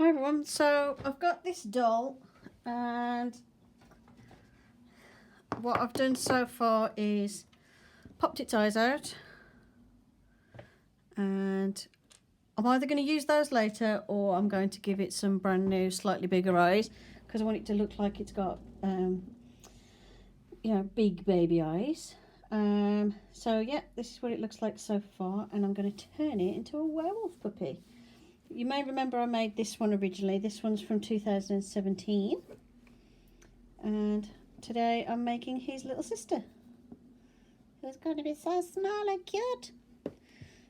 Hi everyone, so I've got this doll and what I've done so far is popped its eyes out, and I'm either going to use those later or I'm going to give it some brand new slightly bigger eyes because I want it to look like it's got you know, big baby eyes. So yeah, this is what it looks like so far, and I'm going to turn it into a werewolf puppy. You may remember I made this one originally. This one's from 2017. And today I'm making his little sister, who's going to be so small and cute.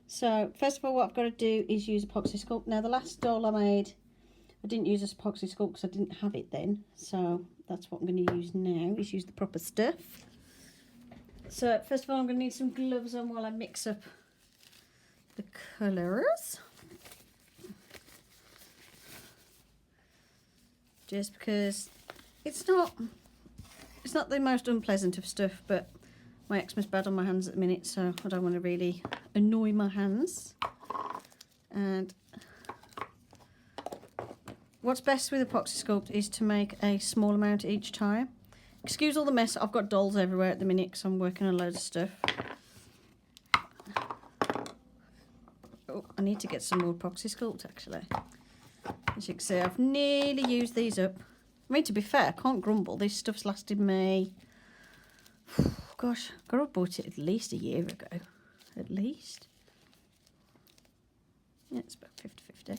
So first of all, what I've got to do is use epoxy sculpt. Now the last doll I made, I didn't use this epoxy sculpt because I didn't have it then. So that's what I'm going to use now, is use the proper stuff. So first of all, I'm going to need some gloves on while I mix up the colours. Just because it's not the most unpleasant of stuff, but my eczema's bad on my hands at the minute, so I don't want to really annoy my hands. And what's best with epoxy sculpt is to make a small amount each time. Excuse all the mess, I've got dolls everywhere at the minute because I'm working on loads of stuff. Oh, I need to get some more epoxy sculpt actually. As you can see, I've nearly used these up. I mean, to be fair, I can't grumble. This stuff's lasted me, gosh, I got bought it at least a year ago. At least. Yeah, it's about 50-50.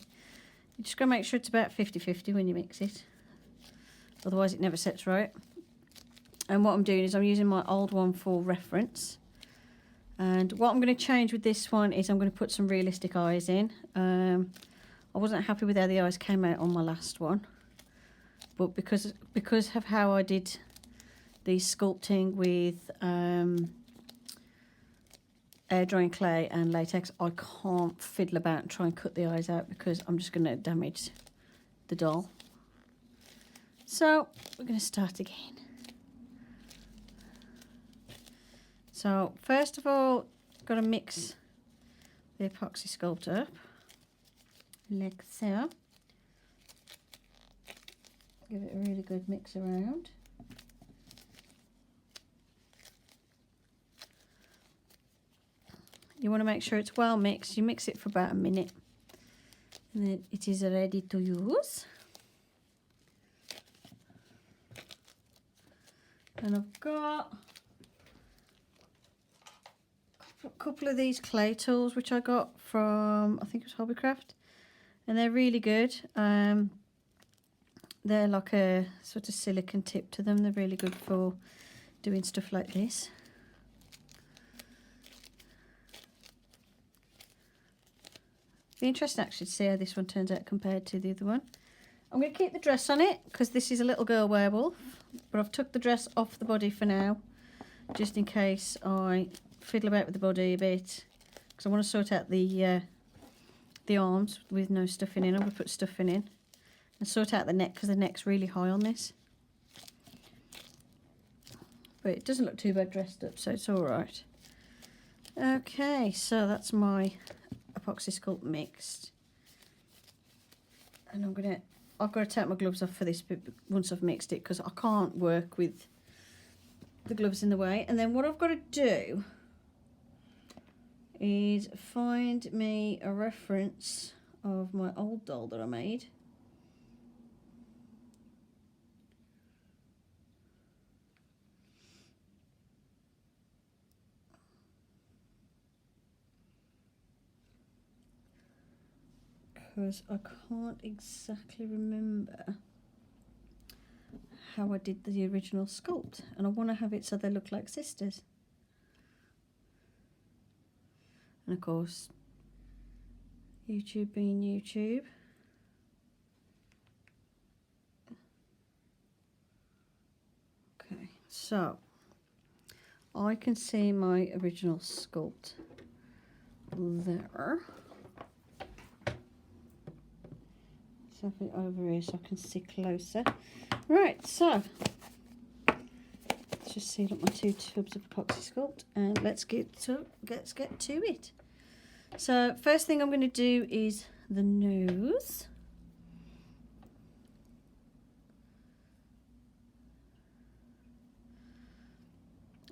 You just got to make sure it's about 50-50 when you mix it. Otherwise, it never sets right. And what I'm doing is I'm using my old one for reference. And what I'm going to change with this one is I'm going to put some realistic eyes in. I wasn't happy with how the eyes came out on my last one, but because of how I did the sculpting with air drying clay and latex, I can't fiddle about and try and cut the eyes out because I'm just going to damage the doll. So we're going to start again. So first of all, got to mix the epoxy sculpt up. Like so. Give it a really good mix around. You want to make sure it's well mixed. You mix it for about a minute and then it is ready to use. And I've got a couple of these clay tools which I got from, I think it was Hobbycraft. And they're really good. They're like a sort of silicone tip to them. They're really good for doing stuff like this. Be interesting actually to see how this one turns out compared to the other one. I'm going to keep the dress on it because this is a little girl werewolf, but I've took the dress off the body for now, just in case I fiddle about with the body a bit, because I want to sort out the arms with no stuffing in. I'm going to put stuffing in and sort out the neck because the neck's really high on this, but it doesn't look too bad dressed up, so it's all right. Okay, so that's my epoxy sculpt mixed, and I've got to take my gloves off for this bit once I've mixed it because I can't work with the gloves in the way. And then what I've got to do is find me a reference of my old doll that I made. Because I can't exactly remember how I did the original sculpt, and I want to have it so they look like sisters. And of course, YouTube being YouTube. Okay, so I can see my original sculpt there. So I'll put it over here so I can see closer. Right, so let's just seal up my 2 tubs of epoxy sculpt and let's get to it. So first thing I'm going to do is the nose.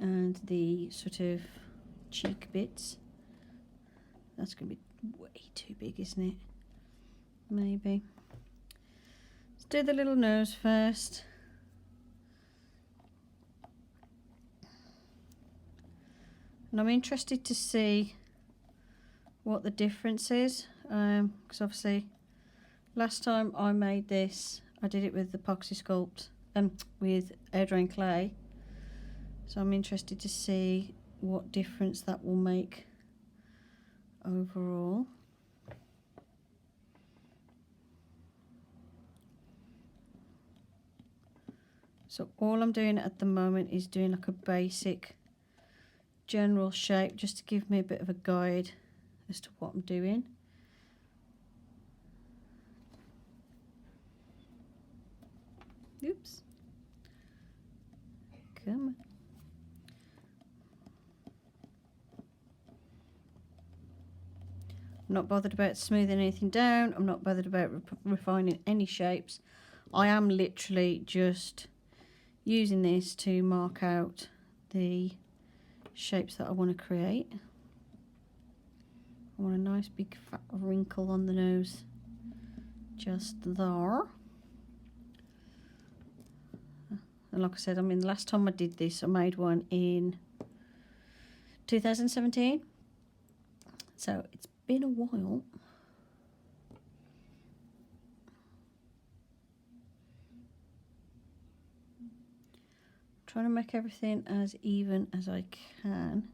and the sort of cheek bits. That's going to be way too big, isn't it? Maybe. Let's do the little nose first. And I'm interested to see what the difference is, because obviously last time I made this, I did it with the epoxy sculpt, with air drain clay. So I'm interested to see what difference that will make overall. So all I'm doing at the moment is doing like a basic general shape, just to give me a bit of a guide as to what I'm doing. Oops. Come on. I'm not bothered about smoothing anything down. I'm not bothered about refining any shapes. I am literally just using this to mark out the shapes that I want to create. I want a nice big fat wrinkle on the nose, just there. And like I said, I mean, the last time I did this, I made one in 2017. So it's been a while. Trying to make everything as even as I can.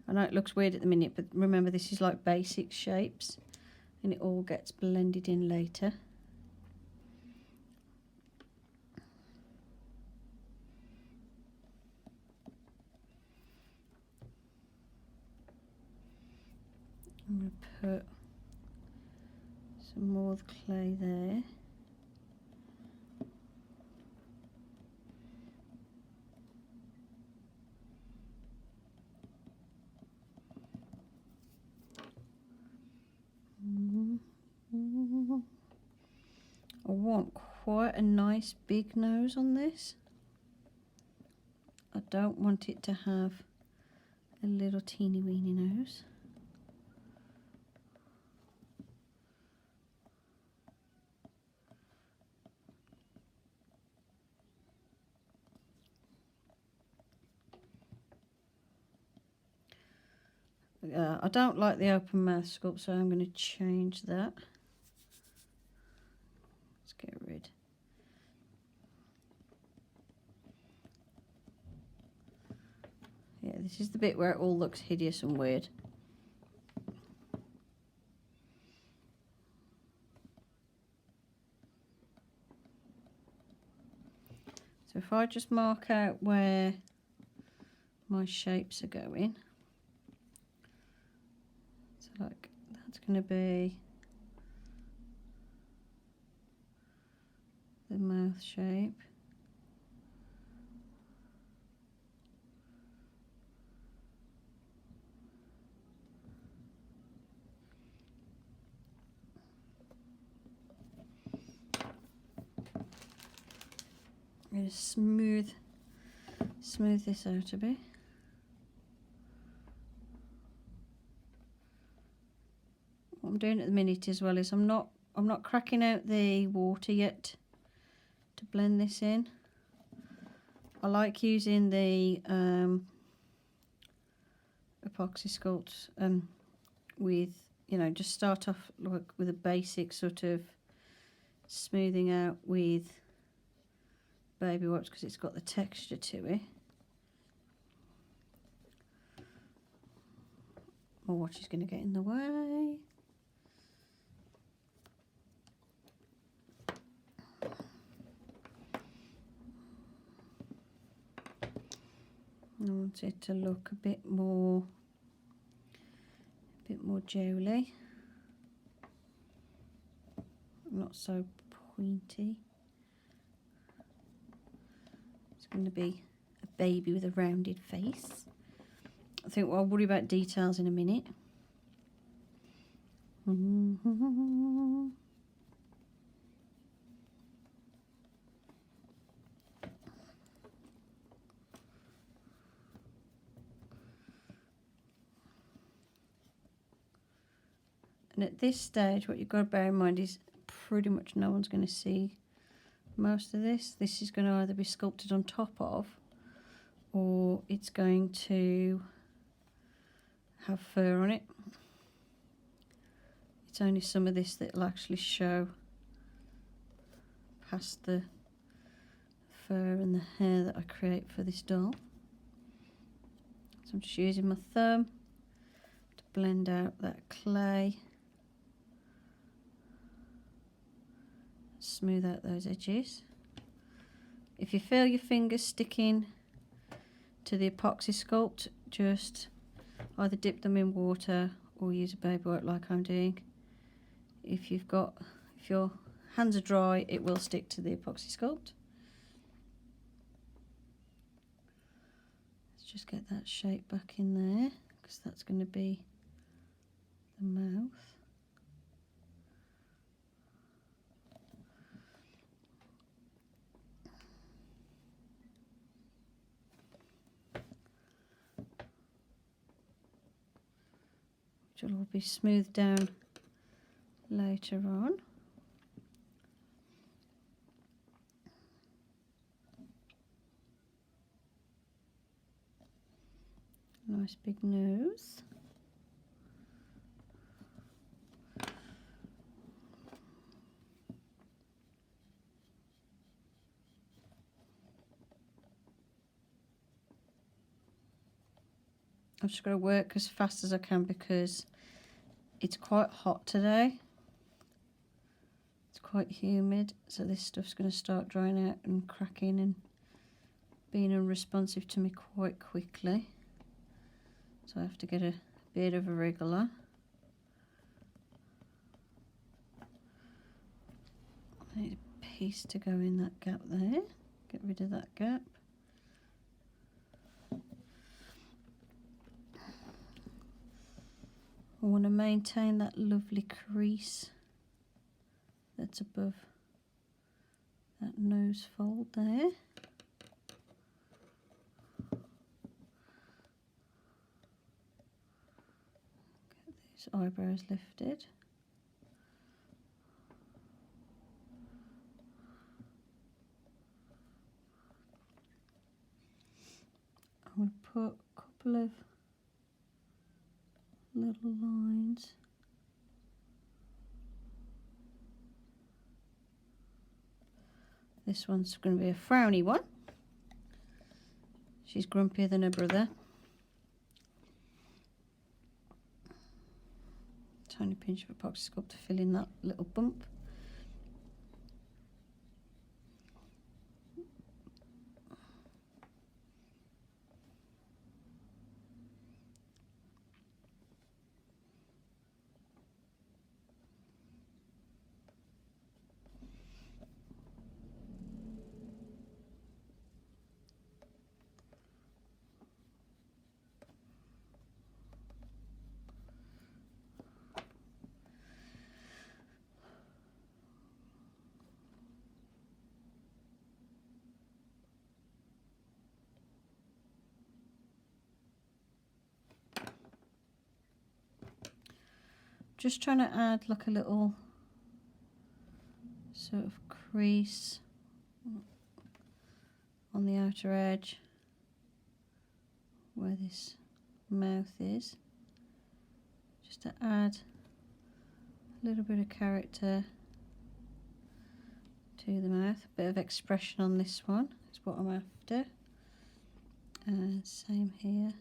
I know it looks weird at the minute, but remember this is like basic shapes and it all gets blended in later. I'm going to put some more of the clay there. I want quite a nice big nose on this. I don't want it to have a little teeny weeny nose. I don't like the open mouth sculpt, so I'm going to change that. Let's get rid. Yeah, this is the bit where it all looks hideous and weird. So if I just mark out where my shapes are going. So like that's going to be the mouth shape. I'm going to smooth this out a bit. What I'm doing at the minute as well is I'm not cracking out the water yet to blend this in. I like using the epoxy sculpt with, you know, just start off like with a basic sort of smoothing out with baby wipes because it's got the texture to it. My watch is going to get in the way. I want it to look a bit more jowly, not so pointy. It's going to be a baby with a rounded face. I think I'll worry about details in a minute. And at this stage, what you've got to bear in mind is pretty much no one's going to see most of this. This is going to either be sculpted on top of, or it's going to have fur on it. It's only some of this that will actually show past the fur and the hair that I create for this doll. So I'm just using my thumb to blend out that clay, smooth out those edges. If you feel your fingers sticking to the epoxy sculpt, just either dip them in water or use a baby wipe like I'm doing. If your hands are dry, it will stick to the epoxy sculpt. Let's just get that shape back in there, because that's going to be the mouth. Which will all be smoothed down later on. Nice big nose. I'm just going to work as fast as I can because it's quite hot today. It's quite humid, so this stuff's going to start drying out and cracking and being unresponsive to me quite quickly. So I have to get a bit of a wriggle. I need a piece to go in that gap there. Get rid of that gap. I want to maintain that lovely crease that's above that nose fold there. Get these eyebrows lifted. I'm going to put a couple of little lines. This one's going to be a frowny one. She's grumpier than her brother. Tiny pinch of epoxy sculpt to fill in that little bump. Just trying to add like a little sort of crease on the outer edge where this mouth is, just to add a little bit of character to the mouth, a bit of expression on this one is what I'm after. And same here.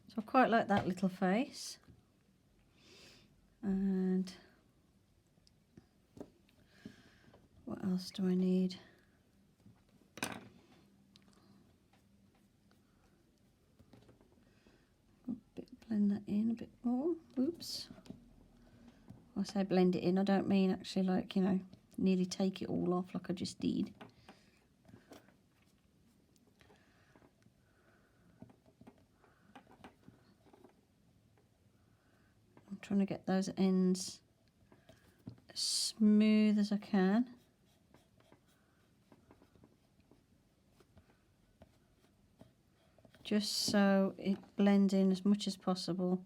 So I quite like that little face. And what else do I need? Blend that in a bit more. Oops. When I say blend it in, I don't mean actually like, you know, nearly take it all off like I just did. I'm trying to get those ends as smooth as I can. just so it blends in as much as possible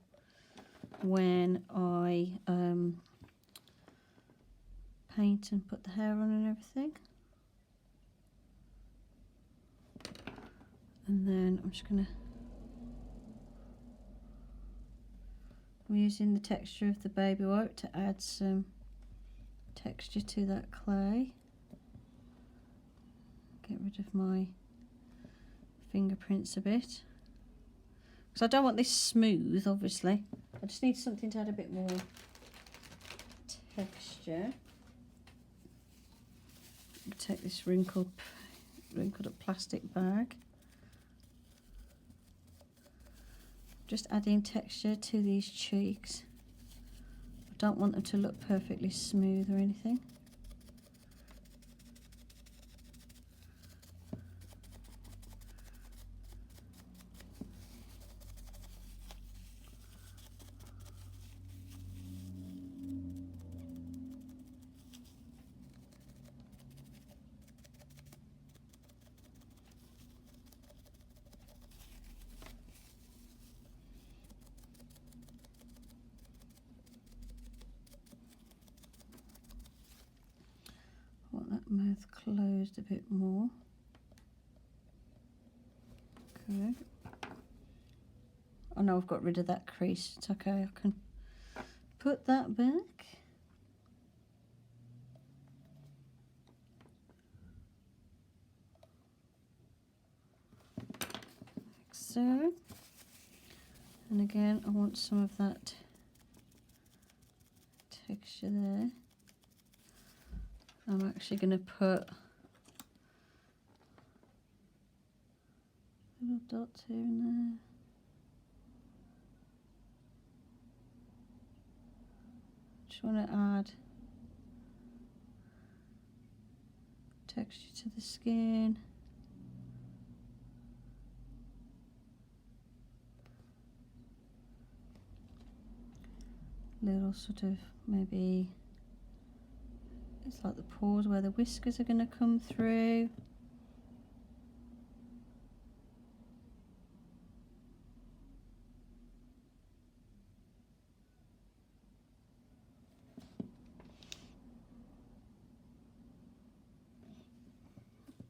when I paint and put the hair on and everything. And then I'm just going to, I'm using the texture of the baby white to add some texture to that clay. Get rid of my fingerprints a bit, because I don't want this smooth, obviously. I just need something to add a bit more texture. Take this wrinkled up plastic bag. Just adding texture to these cheeks. I don't want them to look perfectly smooth or anything. That mouth closed a bit more. Okay. Oh no, I've got rid of that crease. It's okay, I can put that back. Like so. And again, I want some of that texture there. I'm actually going to put little dots here and there. Just want to add texture to the skin. Little sort of maybe, it's like the pores where the whiskers are going to come through.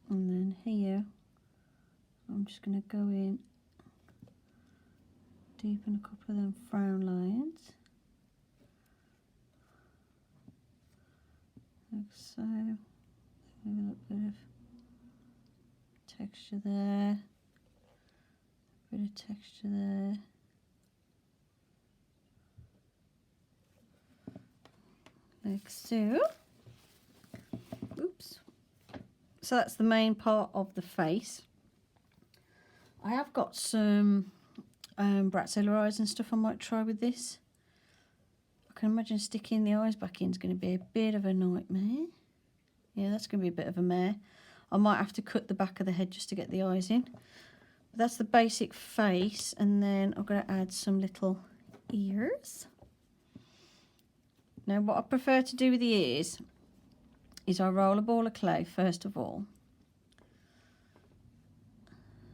And then here, I'm just going to go in, deepen a couple of them frown lines. Like so. A little bit of texture there, a bit of texture there. Like so. Oops. So that's the main part of the face. I have got some Bratzilla eyes and stuff I might try with this. I can imagine sticking the eyes back in is going to be a bit of a nightmare. Yeah, that's going to be a bit of a mare. I might have to cut the back of the head just to get the eyes in. But that's the basic face, and then I'm going to add some little ears. Now what I prefer to do with the ears is I roll a ball of clay first of all.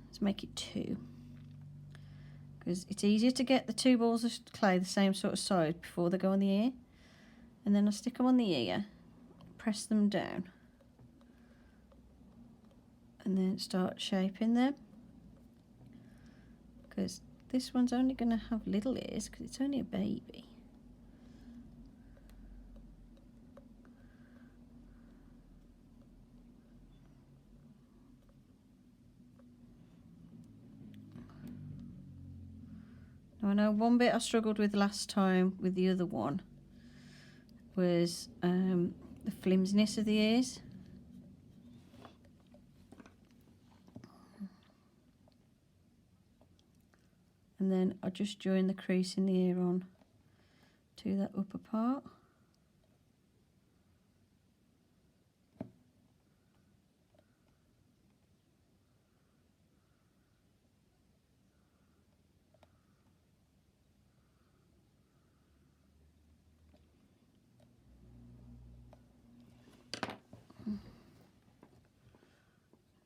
Let's make it 2. Because it's easier to get the 2 balls of clay the same sort of size before they go on the ear. And then I stick them on the ear, press them down, and then start shaping them. Because this one's only going to have little ears because it's only a baby. Now I know one bit I struggled with last time with the other one was the flimsiness of the ears. And then I just join the crease in the ear on to that upper part.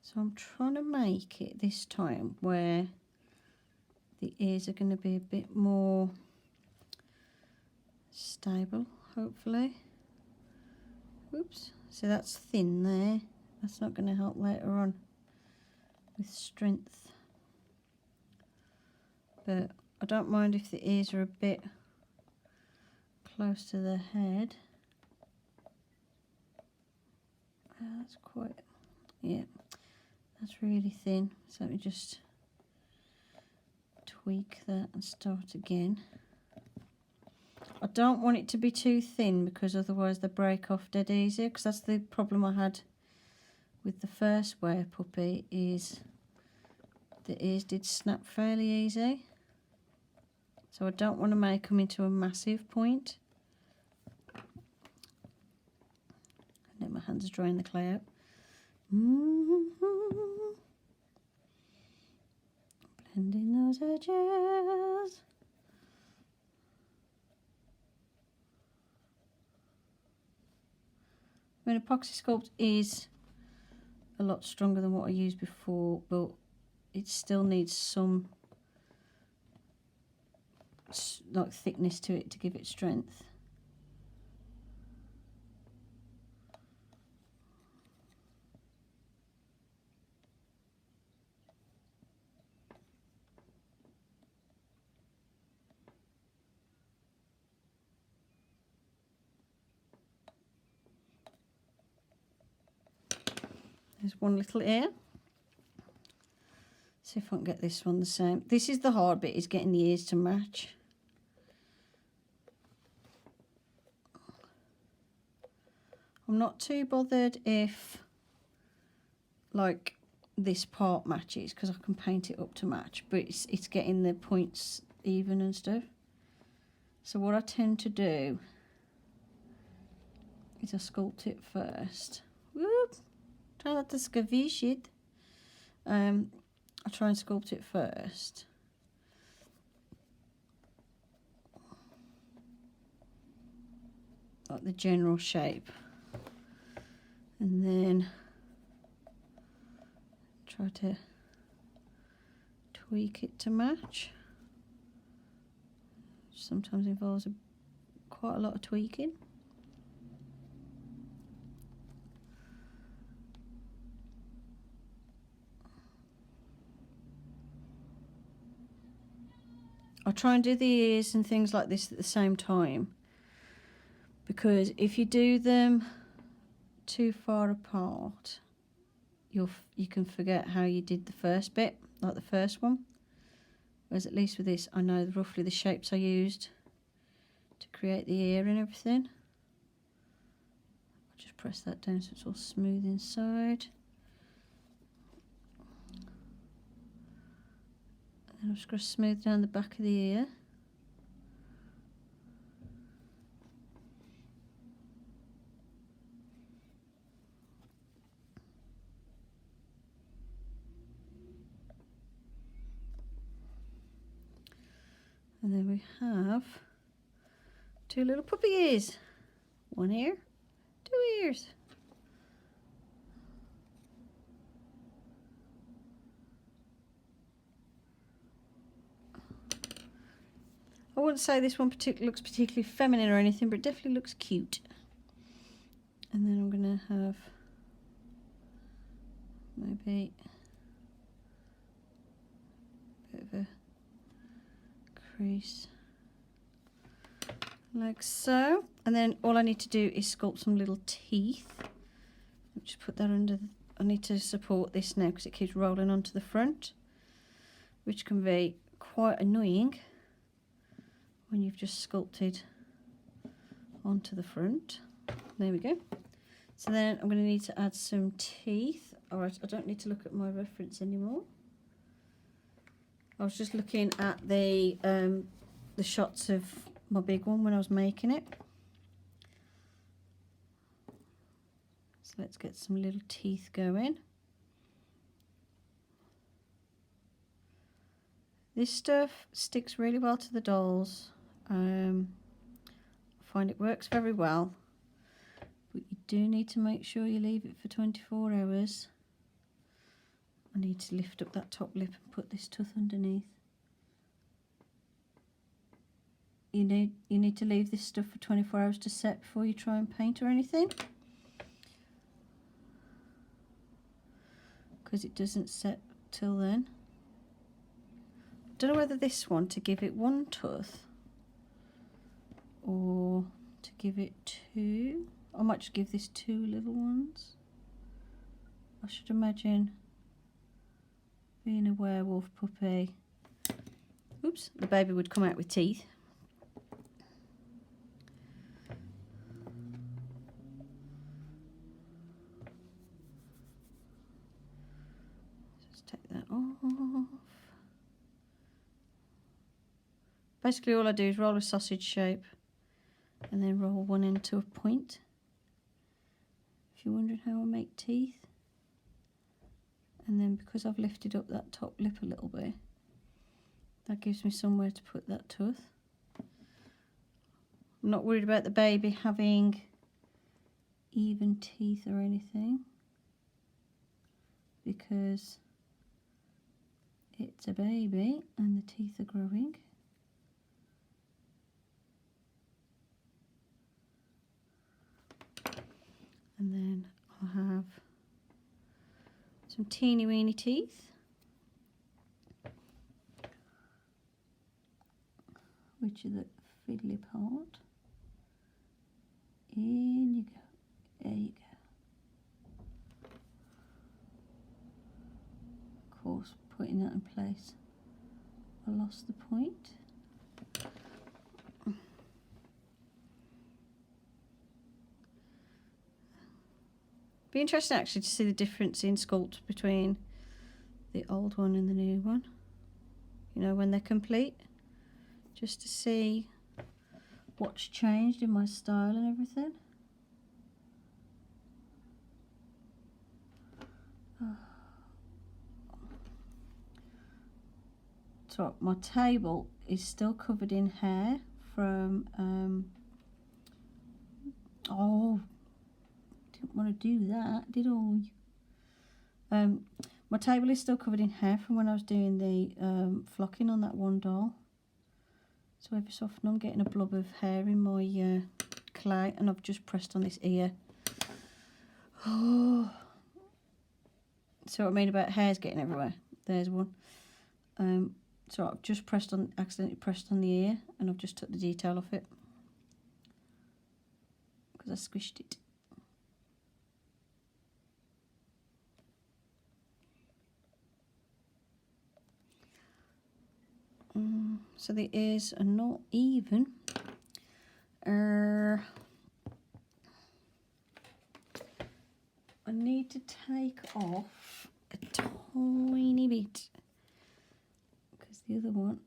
So I'm trying to make it this time where the ears are going to be a bit more stable, hopefully. Oops, so that's thin there. That's not going to help later on with strength. But I don't mind if the ears are a bit close to the head. That's quite, yeah, that's really thin. So let me just tweak that and start again. I don't want it to be too thin because otherwise they break off dead easy, because that's the problem I had with the first were puppy, is the ears did snap fairly easy. So I don't want to make them into a massive point. Let my hands drying the clay out. Blending those edges. I mean, epoxy sculpt is a lot stronger than what I used before, but it still needs some like thickness to it to give it strength. There's one little ear. See if I can get this one the same. This is the hard bit, is getting the ears to match. I'm not too bothered if like this part matches, because I can paint it up to match, but it's getting the points even and stuff. So what I tend to do is I sculpt it first. Whoop! Try not to scavish it. I try and sculpt it first. Like the general shape. And then try to tweak it to match. Which sometimes involves quite a lot of tweaking. I try and do the ears and things like this at the same time, because if you do them too far apart, you can forget how you did the first bit, like the first one. Whereas at least with this, I know roughly the shapes I used to create the ear and everything. I'll just press that down so it's all smooth inside. And I'm just going to smooth down the back of the ear. And then we have two little puppy ears. One ear, two ears. I wouldn't say this one looks particularly feminine or anything, but it definitely looks cute. And then I'm going to have maybe a bit of a crease like so. And then all I need to do is sculpt some little teeth. Just put that under. I need to support this now because it keeps rolling onto the front, which can be quite annoying when you've just sculpted onto the front. There we go. So then I'm going to need to add some teeth. Alright, I don't need to look at my reference anymore. I was just looking at the shots of my big one when I was making it. So let's get some little teeth going. This stuff sticks really well to the dolls. I find it works very well, but you do need to make sure you leave it for 24 hours. I need to lift up that top lip and put this tooth underneath. you need to leave this stuff for 24 hours to set before you try and paint or anything, because it doesn't set till then. Don't know whether this one to give it one tooth or to give it two. I might just give this two little ones. I should imagine, being a werewolf puppy, oops, the baby would come out with teeth. Just take that off. Basically all I do is roll a sausage shape and then roll one into a point. If you're wondering how I make teeth. And then because I've lifted up that top lip a little bit, that gives me somewhere to put that tooth. I'm not worried about the baby having even teeth or anything, because it's a baby and the teeth are growing. And then I'll have some teeny weeny teeth, which are the fiddly part. In you go. There you go. Of course, putting that in place, I lost the point. Be interesting actually to see the difference in sculpt between the old one and the new one, you know, when they're complete, just to see what's changed in my style and everything. So my table is still covered in hair from oh, didn't want to do that, did I? My table is still covered in hair from when I was doing the flocking on that one doll. So every so often I'm getting a blob of hair in my clay, and I've just pressed on this ear. Oh, so what I mean about hairs getting everywhere. There's one. So I've just accidentally pressed on the ear, and I've just took the detail off it because I squished it. So the ears are not even. I need to take off a tiny bit because the other one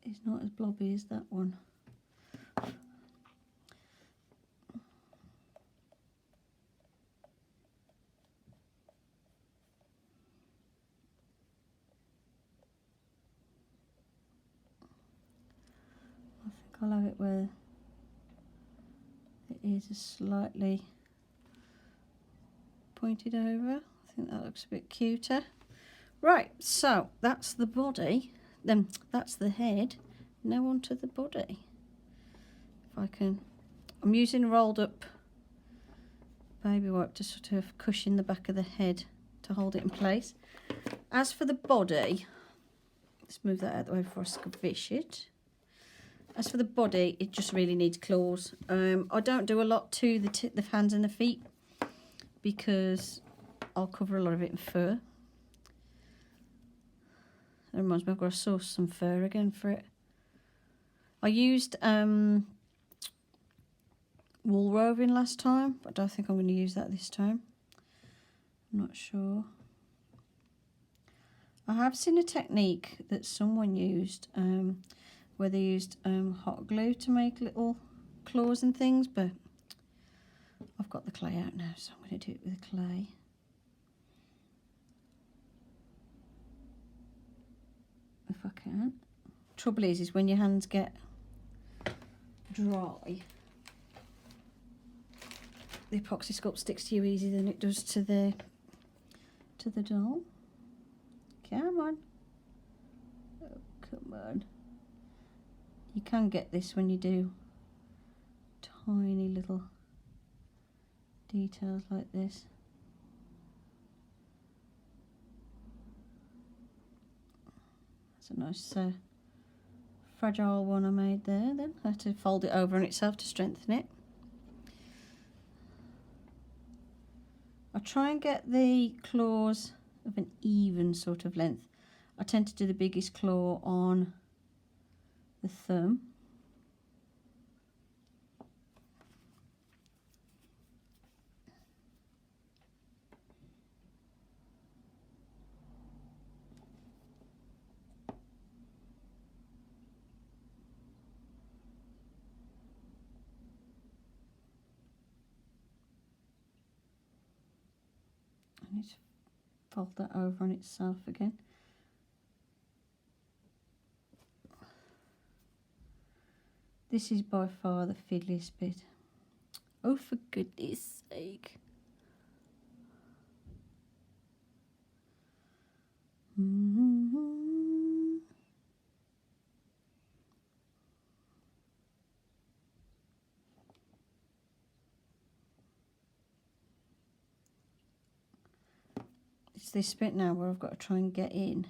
is not as blobby as that one. I'll have it where the ears are slightly pointed over. I think that looks a bit cuter. Right, so that's the body, then that's the head. Now onto the body. If I can, I'm using rolled up baby wipe to sort of cushion the back of the head to hold it in place. As for the body, let's move that out of the way before I squish it. As for the body, it just really needs claws. I don't do a lot to the hands and the feet because I'll cover a lot of it in fur. That reminds me, I've got to source some fur again for it. I used wool roving last time, but I don't think I'm going to use that this time. I'm not sure. I have seen a technique that someone used where they used hot glue to make little claws and things, but I've got the clay out now, so I'm going to do it with the clay. If I can. Trouble is when your hands get dry, the epoxy sculpt sticks to you easier than it does to the doll. Come on. Oh, come on. You can get this when you do tiny little details like this. That's a nice fragile one I made there then. I had to fold it over on itself to strengthen it. I try and get the claws of an even sort of length. I tend to do the biggest claw on the thumb. I need to fold that over on itself again. This is by far the fiddliest bit. Oh, for goodness sake. It's this bit now where I've got to try and get in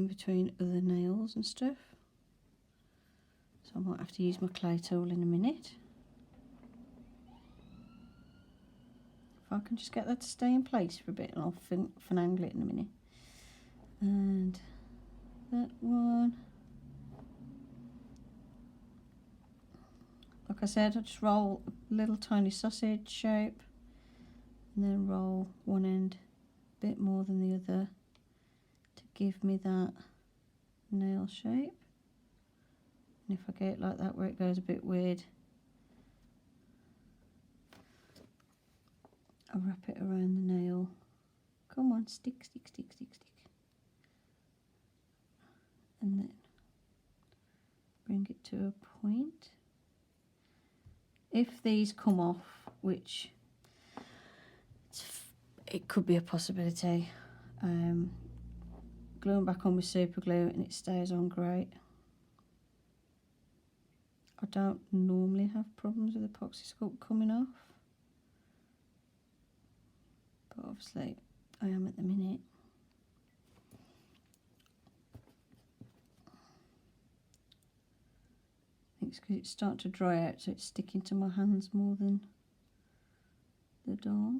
between other nails and stuff. So I might have to use my clay tool in a minute. If I can just get that to stay in place for a bit, and I'll finagle it in a minute. And that one. Like I said, I just roll a little tiny sausage shape and then roll one end a bit more than the other to give me that nail shape. And if I get it like that where it goes a bit weird, I wrap it around the nail. Come on, stick, stick, stick, stick, stick. And then bring it to a point. If these come off, which it could be a possibility, glue them back on with super glue and it stays on great. I don't normally have problems with epoxy sculpt coming off, but obviously I am at the minute. I think it's because it's starting to dry out, so it's sticking to my hands more than the doll.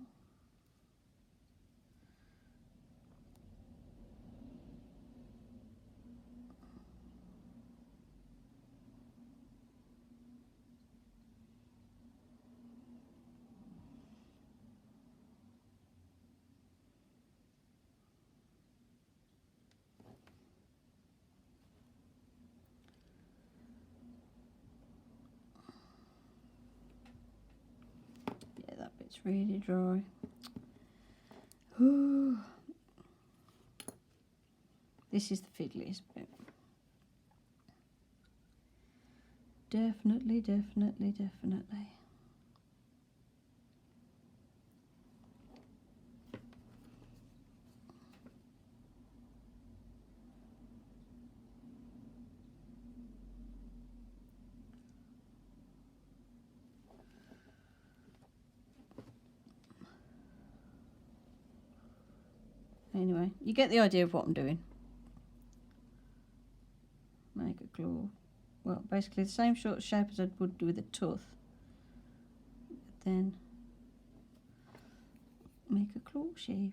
It's really dry. Ooh. This is the fiddliest bit. Definitely, definitely, definitely. Anyway, you get the idea of what I'm doing. Make a claw. Well, basically the same sort of shape as I would do with a tooth. But then make a claw shape.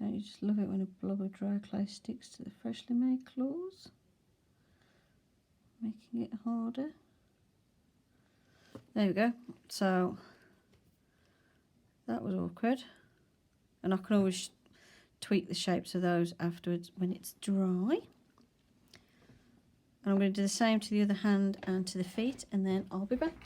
Don't you just love it when a blob of dry clay sticks to the freshly made claws, making it harder. There we go. So that was awkward, and I can always tweak the shapes of those afterwards when it's dry. And I'm going to do the same to the other hand and to the feet, and then I'll be back.